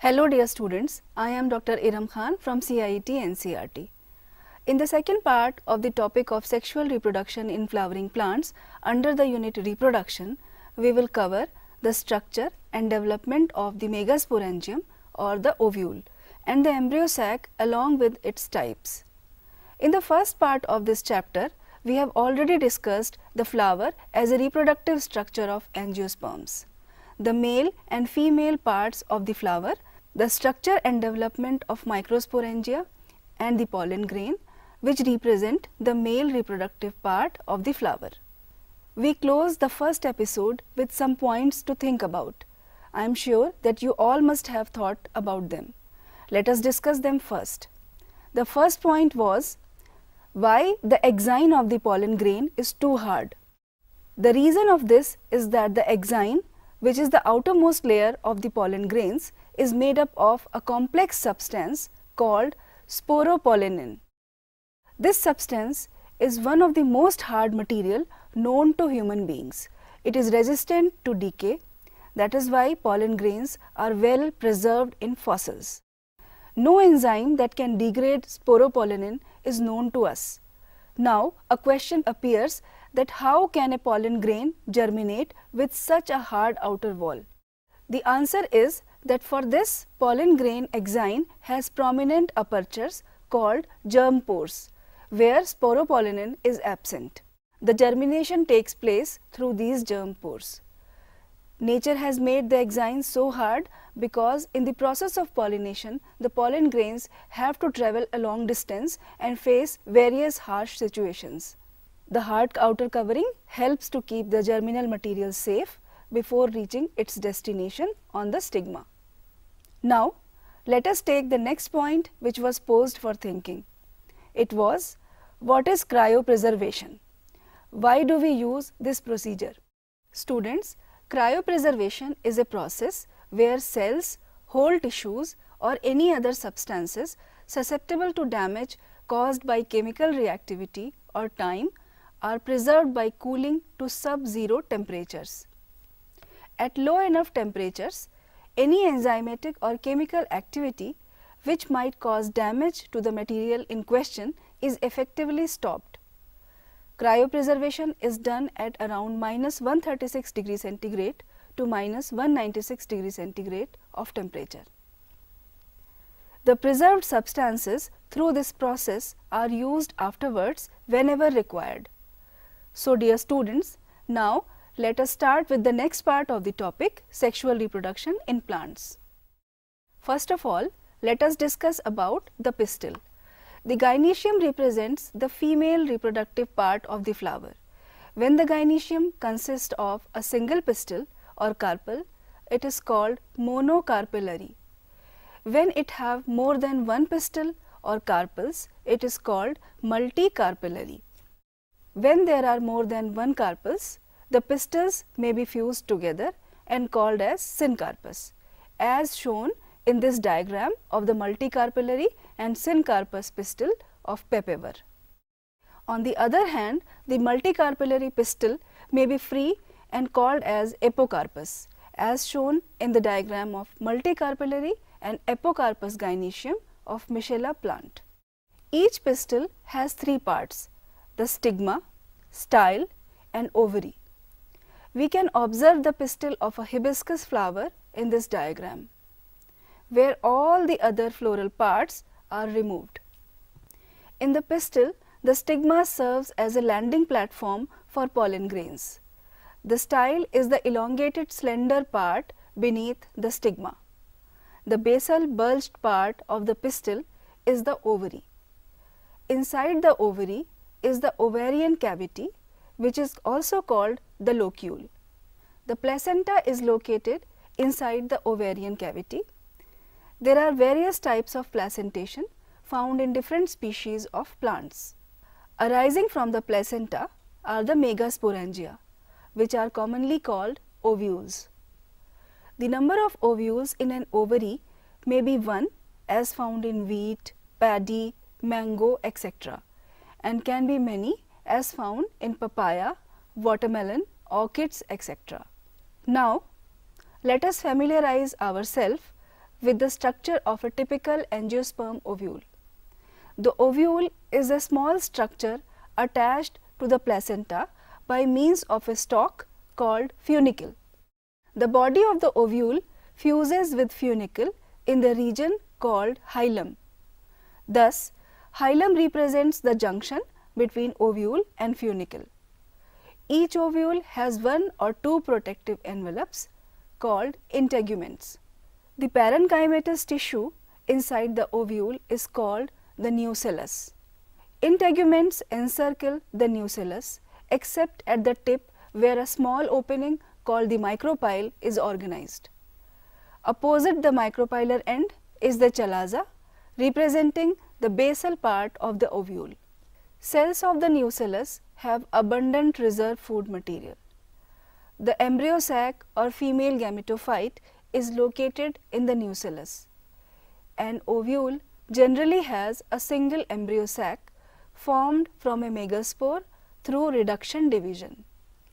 Hello dear students, I am Dr. Iram Khan from CIET NCERT. In the second part of the topic of sexual reproduction in flowering plants under the unit reproduction, we will cover the structure and development of the megasporangium or the ovule and the embryo sac along with its types. In the first part of this chapter, we have already discussed the flower as a reproductive structure of angiosperms, the male and female parts of the flower, the structure and development of microsporangia and the pollen grain, which represent the male reproductive part of the flower. We close the first episode with some points to think about. I am sure that you all must have thought about them. Let us discuss them first. The first point was why the exine of the pollen grain is too hard. The reason of this is that the exine, which is the outermost layer of the pollen grains, is made up of a complex substance called sporopollenin. This substance is one of the most hard material known to human beings. It is resistant to decay. That is why pollen grains are well preserved in fossils. No enzyme that can degrade sporopollenin is known to us. Now, a question appears that how can a pollen grain germinate with such a hard outer wall? The answer is that for this, pollen grain exine has prominent apertures called germ pores, where sporopollenin is absent. The germination takes place through these germ pores. Nature has made the exine so hard because in the process of pollination, the pollen grains have to travel a long distance and face various harsh situations. The hard outer covering helps to keep the germinal material safe before reaching its destination on the stigma. Now, let us take the next point which was posed for thinking. It was, what is cryopreservation? Why do we use this procedure? Students, cryopreservation is a process where cells, whole tissues or any other substances susceptible to damage caused by chemical reactivity or time are preserved by cooling to sub-zero temperatures. At low enough temperatures, any enzymatic or chemical activity which might cause damage to the material in question is effectively stopped. Cryopreservation is done at around -136 degrees centigrade to -196 degrees centigrade of temperature. The preserved substances through this process are used afterwards whenever required. So, dear students, now let us start with the next part of the topic, sexual reproduction in plants. First of all, let us discuss about the pistil. The gynoecium represents the female reproductive part of the flower. When the gynoecium consists of a single pistil or carpel, it is called monocarpellary. When it have more than one pistil or carpels, it is called multicarpellary. When there are more than one carpels, the pistils may be fused together and called as syncarpus, as shown in this diagram of the multicarpellary and syncarpus pistil of papaver. On the other hand, the multicarpellary pistil may be free and called as apocarpus, as shown in the diagram of multicarpellary and apocarpus gynoecium of Michela plant. Each pistil has three parts: the stigma, style and ovary. We can observe the pistil of a hibiscus flower in this diagram, where all the other floral parts are removed. In the pistil, the stigma serves as a landing platform for pollen grains. The style is the elongated slender part beneath the stigma. The basal bulged part of the pistil is the ovary. Inside the ovary is the ovarian cavity, which is also called the locule. The placenta is located inside the ovarian cavity. There are various types of placentation found in different species of plants. Arising from the placenta are the megasporangia, which are commonly called ovules. The number of ovules in an ovary may be 1, as found in wheat, paddy, mango, etc., and can be many, as found in papaya, watermelon, orchids, etc. Now, let us familiarize ourselves with the structure of a typical angiosperm ovule. The ovule is a small structure attached to the placenta by means of a stalk called funicle. The body of the ovule fuses with funicle in the region called hilum. Thus, hilum represents the junction between ovule and funicle. Each ovule has one or two protective envelopes called integuments. The parenchymatous tissue inside the ovule is called the nucellus. Integuments encircle the nucellus except at the tip where a small opening called the micropyle is organized. Opposite the micropylar end is the chalaza, representing the basal part of the ovule. Cells of the nucellus have abundant reserve food material. The embryo sac or female gametophyte is located in the nucellus. An ovule generally has a single embryo sac formed from a megaspore through reduction division.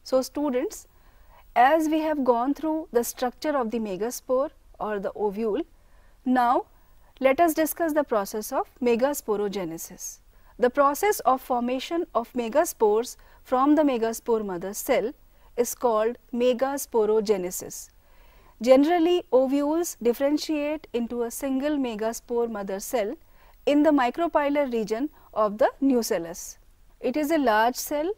So, students, as we have gone through the structure of the megaspore or the ovule, now let us discuss the process of megasporogenesis. The process of formation of megaspores from the megaspore mother cell is called megasporogenesis. Generally, ovules differentiate into a single megaspore mother cell in the micropylar region of the nucellus. It is a large cell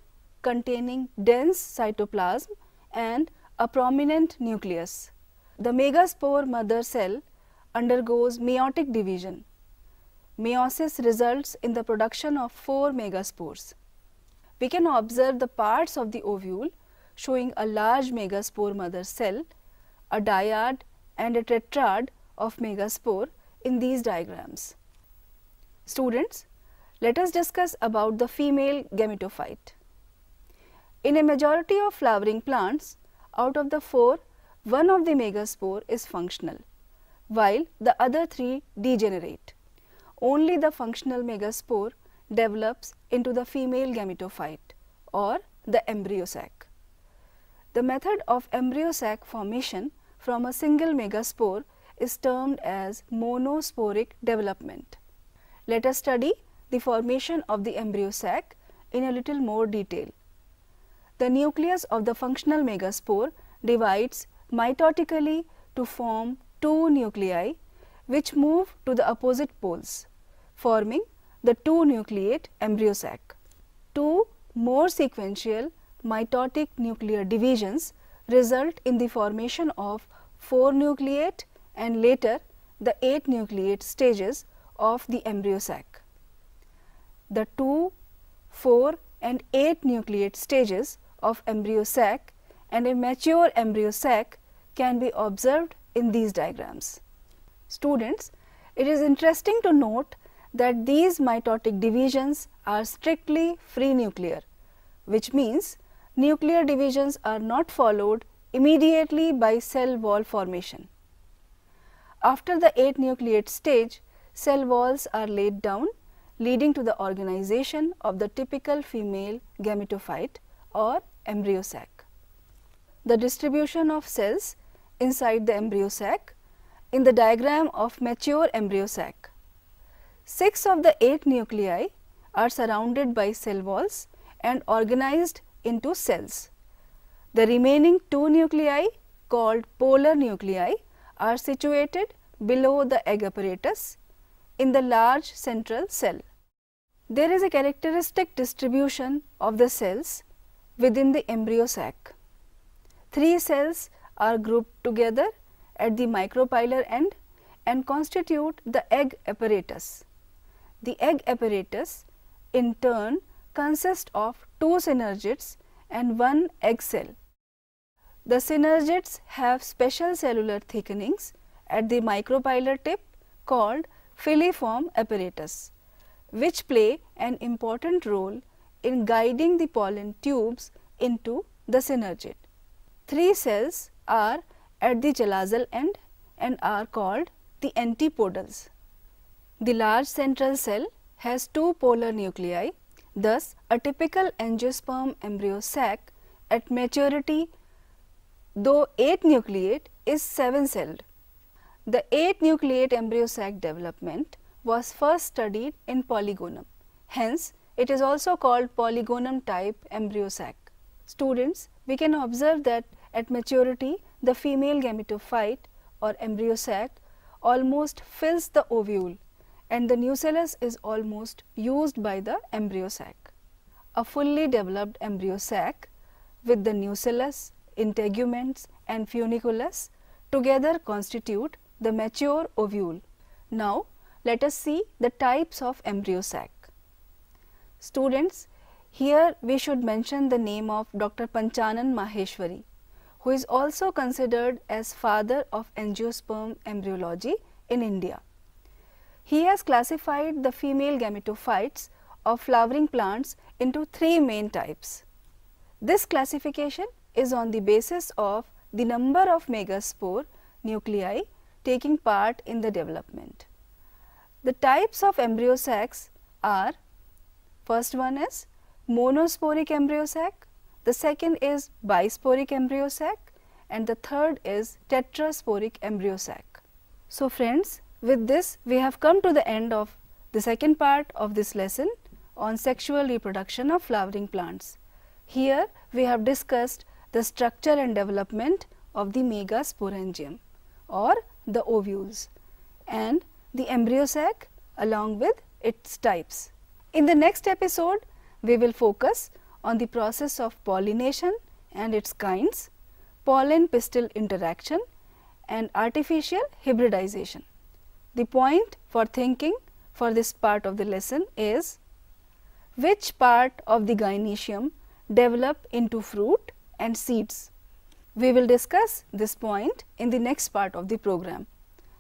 containing dense cytoplasm and a prominent nucleus. The megaspore mother cell undergoes meiotic division. Meiosis results in the production of 4 megaspores. We can observe the parts of the ovule showing a large megaspore mother cell, a dyad and a tetrad of megaspore in these diagrams. Students, let us discuss about the female gametophyte. In a majority of flowering plants, out of the 4, one of the megaspore is functional, while the other 3 degenerate. Only the functional megaspore develops into the female gametophyte or the embryo sac. The method of embryo sac formation from a single megaspore is termed as monosporic development. Let us study the formation of the embryo sac in a little more detail. The nucleus of the functional megaspore divides mitotically to form 2 nuclei which move to the opposite poles, forming the 2 nucleate embryo sac. 2 more sequential mitotic nuclear divisions result in the formation of 4 nucleate and later the 8 nucleate stages of the embryo sac. The 2, 4 and 8 nucleate stages of embryo sac and a mature embryo sac can be observed in these diagrams. Students, it is interesting to note that these mitotic divisions are strictly free nuclear, which means nuclear divisions are not followed immediately by cell wall formation. After the 8 nucleate stage, cell walls are laid down, leading to the organization of the typical female gametophyte or embryo sac. The distribution of cells inside the embryo sac in the diagram of mature embryo sac. 6 of the 8 nuclei are surrounded by cell walls and organized into cells. The remaining 2 nuclei called polar nuclei are situated below the egg apparatus in the large central cell. There is a characteristic distribution of the cells within the embryo sac. 3 cells are grouped together at the micropylar end and constitute the egg apparatus. The egg apparatus in turn consists of 2 synergids and 1 egg cell. The synergids have special cellular thickenings at the micropylar tip called filiform apparatus, which play an important role in guiding the pollen tubes into the synergid. 3 cells are at the chalazal end and are called the antipodals. The large central cell has 2 polar nuclei, thus a typical angiosperm embryo sac at maturity, though 8 nucleate, is 7 celled. The 8-nucleate embryo sac development was first studied in Polygonum. Hence, it is also called Polygonum type embryo sac. Students, we can observe that at maturity, the female gametophyte or embryo sac almost fills the ovule and the nucellus is almost used by the embryo sac. A fully developed embryo sac with the nucellus, integuments and funiculus together constitute the mature ovule. Now, let us see the types of embryo sac. Students, here we should mention the name of Dr. Panchanan Maheshwari, who is also considered as father of angiosperm embryology in India. He has classified the female gametophytes of flowering plants into 3 main types. This classification is on the basis of the number of megaspore nuclei taking part in the development. The types of embryo sacs are, first one is monosporic embryo sac, the second is bisporic embryo sac and the third is tetrasporic embryo sac. So friends, with this we have come to the end of the second part of this lesson on sexual reproduction of flowering plants. Here we have discussed the structure and development of the megasporangium or the ovules and the embryo sac along with its types. In the next episode, we will focus on the process of pollination and its kinds, pollen-pistil interaction and artificial hybridization. The point for thinking for this part of the lesson is which part of the gynoecium develop into fruit and seeds. We will discuss this point in the next part of the program.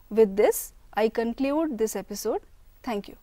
With this, I conclude this episode. Thank you.